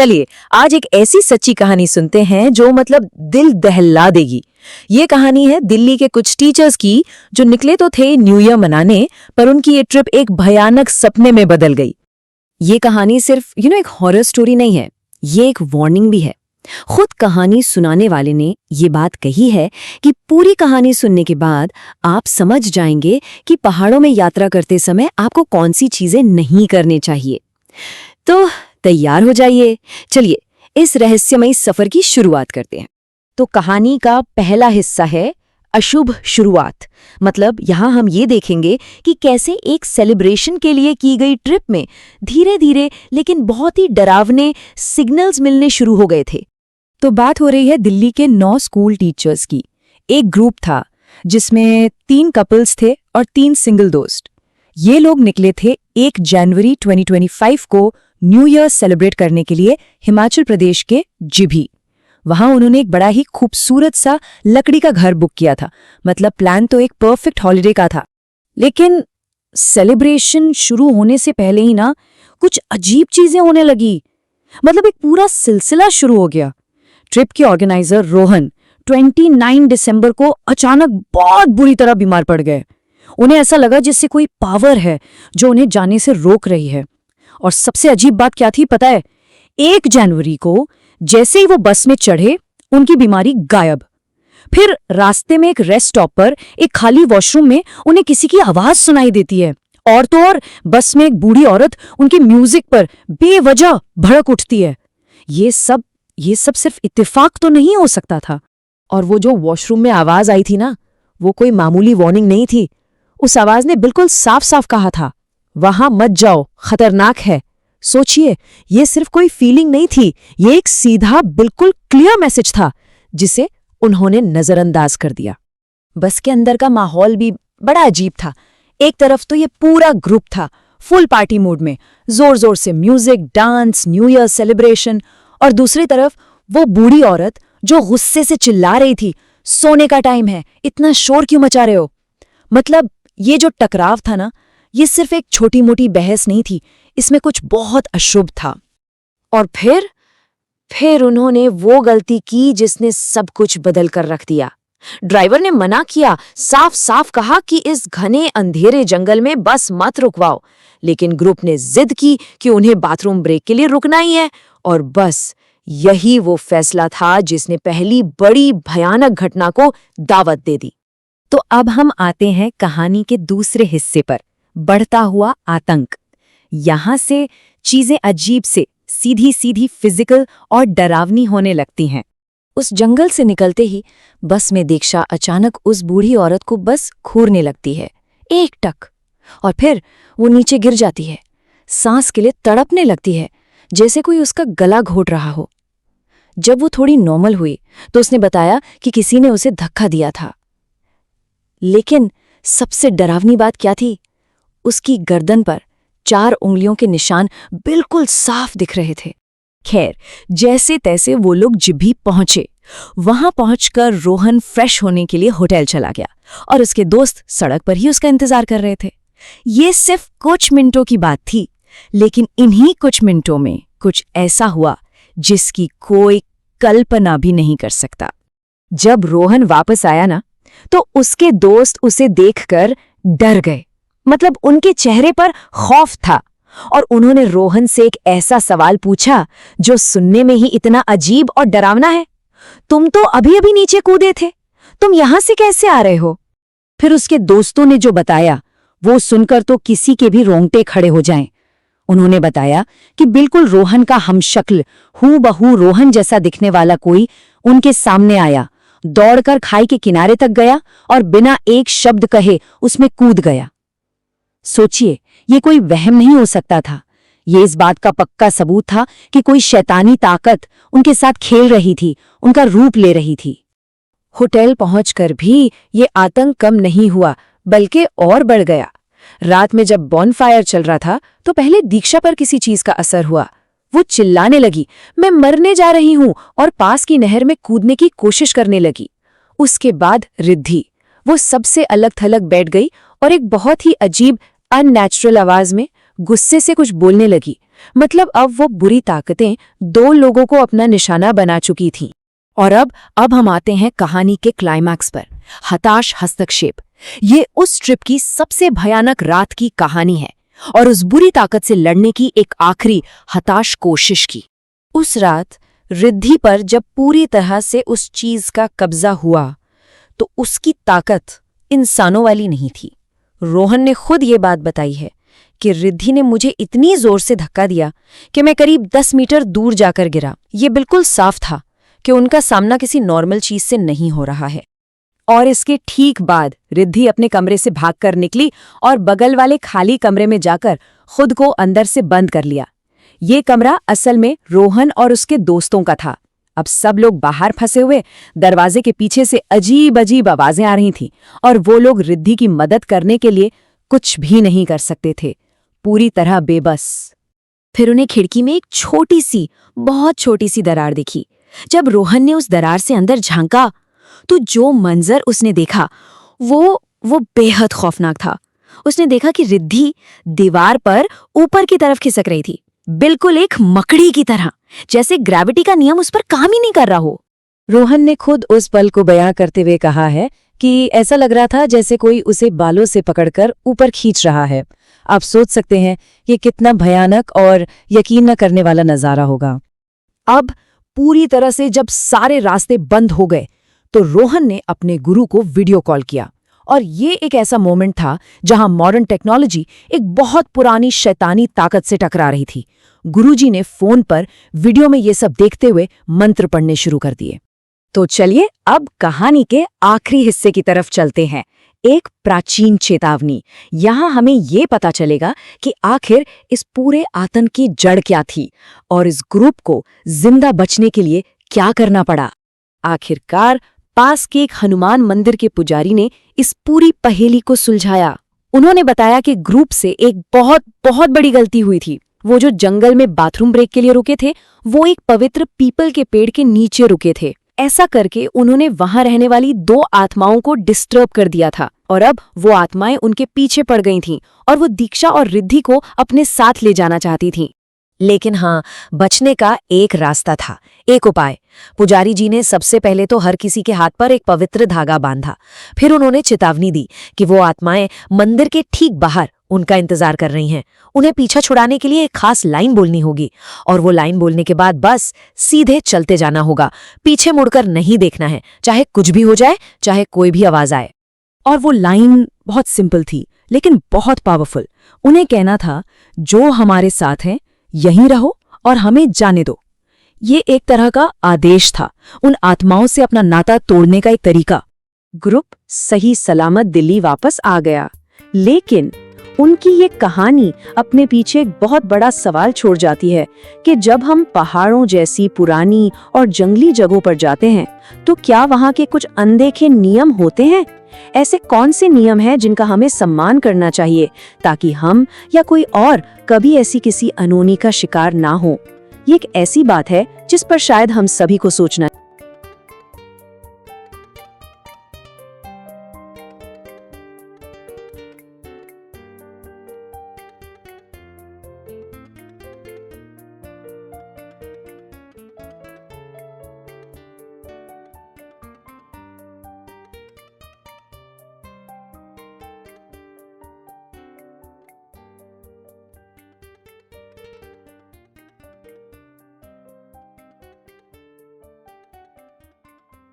चलिए आज एक ऐसी सच्ची कहानी सुनते हैं जो मतलब दिल दहला देगी। ये कहानी है दिल्ली के कुछ टीचर्स की जो निकले तो थे न्यू ईयर मनाने, पर उनकी ये ट्रिप एक भयानक सपने में बदल गई। ये कहानी सिर्फ एक हॉरर स्टोरी नहीं है, ये एक वार्निंग भी है। खुद कहानी सुनाने वाले ने ये बात कही है कि पूरी कहानी सुनने के बाद आप समझ जाएंगे कि पहाड़ों में यात्रा करते समय आपको कौन सी चीजें नहीं करनी चाहिए। तो तैयार हो जाइए, चलिए इस रहस्यमयी सफर की शुरुआत करते हैं। तो कहानी का पहला हिस्सा है अशुभ शुरुआत। मतलब यहाँ हम ये देखेंगे कि कैसे एक सेलिब्रेशन के लिए की गई ट्रिप में धीरे धीरे लेकिन बहुत ही डरावने सिग्नल्स मिलने शुरू हो गए थे। तो बात हो रही है दिल्ली के 9 स्कूल टीचर्स की। एक ग्रुप था जिसमें 3 कपल्स थे और 3 सिंगल दोस्त। ये लोग निकले थे 1 जनवरी 2025 को न्यू ईयर सेलिब्रेट करने के लिए हिमाचल प्रदेश के जिभी। वहां उन्होंने एक बड़ा ही खूबसूरत सा लकड़ी का घर बुक किया था। मतलब प्लान तो एक परफेक्ट हॉलिडे का था, लेकिन सेलिब्रेशन शुरू होने से पहले ही ना कुछ अजीब चीजें होने लगी। मतलब एक पूरा सिलसिला शुरू हो गया। ट्रिप के ऑर्गेनाइजर रोहन 29 दिसंबर को अचानक बहुत बुरी तरह बीमार पड़ गए। उन्हें ऐसा लगा जैसे कोई पावर है जो उन्हें जाने से रोक रही है। और सबसे अजीब बात क्या थी पता है? 1 जनवरी को जैसे ही वो बस में चढ़े उनकी बीमारी गायब। फिर रास्ते में एक रेस्ट स्टॉप पर एक खाली वॉशरूम में उन्हें किसी की आवाज सुनाई देती है। और तो और बस में एक बूढ़ी औरत उनके म्यूजिक पर बेवजह भड़क उठती है। ये सब सिर्फ इत्तेफाक तो नहीं हो सकता था। और वो जो वॉशरूम में आवाज आई थी ना, वो कोई मामूली वार्निंग नहीं थी। उस आवाज ने बिल्कुल साफ साफ कहा था, वहां मत जाओ, खतरनाक है। सोचिए, ये सिर्फ कोई फीलिंग नहीं थी, ये एक सीधा बिल्कुल क्लियर मैसेज था जिसे उन्होंने नजरअंदाज कर दिया। बस के अंदर का माहौल भी बड़ा अजीब था। एक तरफ तो ये पूरा ग्रुप था फुल पार्टी मूड में, जोर जोर से music, dance, new year celebration. और दूसरी तरफ वो बूढ़ी औरत जो गुस्से से चिल्ला रही थी, सोने का टाइम है, इतना शोर क्यों मचा रहे हो। मतलब ये जो टकराव था ना, ये सिर्फ एक छोटी मोटी बहस नहीं थी, इसमें कुछ बहुत अशुभ था। और फिर उन्होंने वो गलती की जिसने सब कुछ बदल कर रख दिया। ड्राइवर ने मना किया, साफ साफ कहा कि इस घने अंधेरे जंगल में बस मत रुकवाओ। लेकिन ग्रुप ने जिद की कि उन्हें बाथरूम ब्रेक के लिए रुकना ही है। और बस यही वो फैसला था जिसने पहली बड़ी भयानक घटना को दावत दे दी। तो अब हम आते हैं कहानी के दूसरे हिस्से पर, बढ़ता हुआ आतंक। यहां से चीजें अजीब से सीधी सीधी फिजिकल और डरावनी होने लगती हैं। उस जंगल से निकलते ही बस में दीक्षा अचानक उस बूढ़ी औरत को बस घूरने लगती है, एक टक, और फिर वो नीचे गिर जाती है। सांस के लिए तड़पने लगती है, जैसे कोई उसका गला घोट रहा हो। जब वो थोड़ी नॉर्मल हुई तो उसने बताया कि किसी ने उसे धक्का दिया था। लेकिन सबसे डरावनी बात क्या थी? उसकी गर्दन पर 4 उंगलियों के निशान बिल्कुल साफ दिख रहे थे। खैर, जैसे तैसे वो लोग जिभी पहुंचे। वहां पहुंचकर रोहन फ्रेश होने के लिए होटल चला गया और उसके दोस्त सड़क पर ही उसका इंतजार कर रहे थे। ये सिर्फ कुछ मिनटों की बात थी, लेकिन इन्हीं कुछ मिनटों में कुछ ऐसा हुआ जिसकी कोई कल्पना भी नहीं कर सकता। जब रोहन वापस आया ना, तो उसके दोस्त उसे देखकर डर गए। मतलब उनके चेहरे पर खौफ था। और उन्होंने रोहन से एक ऐसा सवाल पूछा जो सुनने में ही इतना अजीब और डरावना है, तुम तो अभी अभी नीचे कूदे थे, तुम यहां से कैसे आ रहे हो? फिर उसके दोस्तों ने जो बताया वो सुनकर तो किसी के भी रोंगटे खड़े हो जाएं। उन्होंने बताया कि बिल्कुल रोहन का हमशक्ल, हूबहू रोहन जैसा दिखने वाला कोई उनके सामने आया, दौड़कर खाई के किनारे तक गया और बिना एक शब्द कहे उसमें कूद गया। सोचिए, ये कोई वहम नहीं हो सकता था। ये इस बात का पक्का सबूत था कि कोई शैतानी ताकत उनके साथ खेल रही थी, उनका रूप ले रही थी। होटल पहुंचकर भी ये आतंक कम नहीं हुआ, बल्कि और बढ़ गया। रात में जब बॉनफायर चल रहा था तो पहले दीक्षा पर किसी चीज का असर हुआ। वो चिल्लाने लगी, मैं मरने जा रही हूं, और पास की नहर में कूदने की कोशिश करने लगी। उसके बाद रिद्धि, वो सबसे अलग थलग बैठ गई और एक बहुत ही अजीब अननेचुरल आवाज में गुस्से से कुछ बोलने लगी, मतलब अब वो बुरी ताकतें 2 लोगों को अपना निशाना बना चुकी थीं। और अब हम आते हैं कहानी के क्लाइमैक्स पर, हताश हस्तक्षेप। ये उस ट्रिप की सबसे भयानक रात की कहानी है और उस बुरी ताकत से लड़ने की एक आखिरी हताश कोशिश की। उस रात रिद्धि पर जब पूरी तरह से उस चीज का कब्जा हुआ तो उसकी ताकत इंसानों वाली नहीं थी। रोहन ने खुद ये बात बताई है कि रिद्धि ने मुझे इतनी जोर से धक्का दिया कि मैं करीब 10 मीटर दूर जाकर गिरा। ये बिल्कुल साफ था कि उनका सामना किसी नॉर्मल चीज से नहीं हो रहा है। और इसके ठीक बाद रिद्धि अपने कमरे से भागकर निकली और बगल वाले खाली कमरे में जाकर खुद को अंदर से बंद कर लिया। ये कमरा असल में रोहन और उसके दोस्तों का था। अब सब लोग बाहर फंसे हुए, दरवाजे के पीछे से अजीब अजीब आवाजें आ रही थीं और वो लोग रिद्धि की मदद करने के लिए कुछ भी नहीं कर सकते थे, पूरी तरह बेबस। फिर उन्हें खिड़की में एक छोटी सी, बहुत छोटी सी दरार दिखी। जब रोहन ने उस दरार से अंदर झांका तो जो मंजर उसने देखा वो बेहद खौफनाक था। उसने देखा कि रिद्धि दीवार पर ऊपर की तरफ खिसक रही थी, बिल्कुल एक मकड़ी की तरह, जैसे ग्रेविटी का नियम उस पर काम ही नहीं कर रहा हो। रोहन ने खुद उस पल को बयां करते हुए कहा है कि ऐसा लग रहा था जैसे कोई उसे बालों से पकड़कर ऊपर खींच रहा है। आप सोच सकते हैं ये कितना भयानक और यकीन न करने वाला नजारा होगा। अब पूरी तरह से जब सारे रास्ते बंद हो गए तो रोहन ने अपने गुरु को वीडियो कॉल किया। और ये एक ऐसा मोमेंट था जहां मॉडर्न टेक्नोलॉजी एक बहुत पुरानी शैतानी ताकत से टकरा रही थी। गुरुजी ने फोन पर वीडियो में ये सब देखते हुए मंत्र पढ़ने शुरू कर दिए। तो चलिए अब कहानी के आखिरी हिस्से की तरफ चलते हैं, एक प्राचीन चेतावनी। यहाँ हमें ये पता चलेगा कि आखिर इस पूरे आतंक की जड़ क्या थी और इस ग्रुप को जिंदा बचने के लिए क्या करना पड़ा। आखिरकार पास के एक हनुमान मंदिर के पुजारी ने इस पूरी पहेली को सुलझाया। उन्होंने बताया कि ग्रुप से एक बहुत बहुत बड़ी गलती हुई थी। वो जो जंगल में बाथरूम ब्रेक के लिए रुके थे, वो एक पवित्र पीपल के पेड़ के नीचे रुके थे। ऐसा करके उन्होंने वहां रहने वाली 2 आत्माओं को डिस्टर्ब कर दिया था और अब वो आत्माएं उनके पीछे पड़ गई थीं और वो दीक्षा और रिद्धि को अपने साथ ले जाना चाहती थीं। लेकिन हाँ, बचने का एक रास्ता था, एक उपाय। पुजारी जी ने सबसे पहले तो हर किसी के हाथ पर एक पवित्र धागा बांधा। फिर उन्होंने चेतावनी दी कि वो आत्माएं मंदिर के ठीक बाहर उनका इंतजार कर रही हैं। उन्हें पीछा छुड़ाने के लिए एक खास लाइन बोलनी होगी और वो लाइन बोलने के बाद बस सीधे चलते जाना होगा, पीछे मुड़कर नहीं देखना है, चाहे कुछ भी हो जाए, चाहे कोई भी आवाज आए। और वो लाइन बहुत सिंपल थी लेकिन बहुत पावरफुल। उन्हें कहना था, जो हमारे साथ हैं यहीं रहो और हमें जाने दो। ये एक तरह का आदेश था, उन आत्माओं से अपना नाता तोड़ने का एक तरीका। ग्रुप सही सलामत दिल्ली वापस आ गया, लेकिन उनकी ये कहानी अपने पीछे एक बहुत बड़ा सवाल छोड़ जाती है कि जब हम पहाड़ों जैसी पुरानी और जंगली जगहों पर जाते हैं तो क्या वहाँ के कुछ अनदेखे नियम होते हैं? ऐसे कौन से नियम हैं जिनका हमें सम्मान करना चाहिए ताकि हम या कोई और कभी ऐसी किसी अनहोनी का शिकार ना हो? ये एक ऐसी बात है जिस पर शायद हम सभी को सोचना